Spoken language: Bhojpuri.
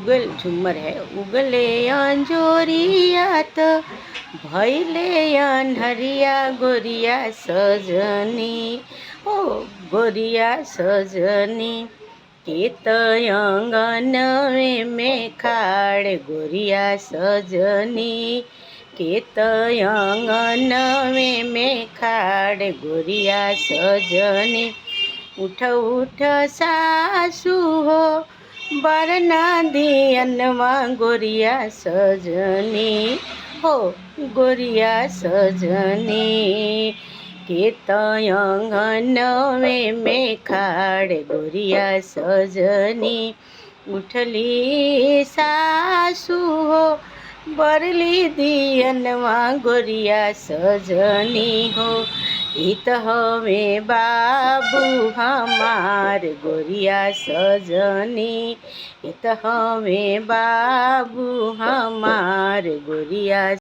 उगल झूमर है। उगले अंजोरिया तो भैले अनहरिया गोरिया सजनी, ओ गोरिया सजनी। केत अंगन में खाड़ गोरिया सजनी, केत अंगन में खाड़ गोरिया सजनी। उठ उठ सासू हो बरना दियनवा गोरिया सजनी, हो गोरिया सजनी। केत अंगन में खाड़ गोरिया सजनी। उठली सासू हो बरली दियनवा गोरिया सजनी, हो इत हवे बाबू हमार गोरिया सजनी, इत हवे बाबू हमार गोरिया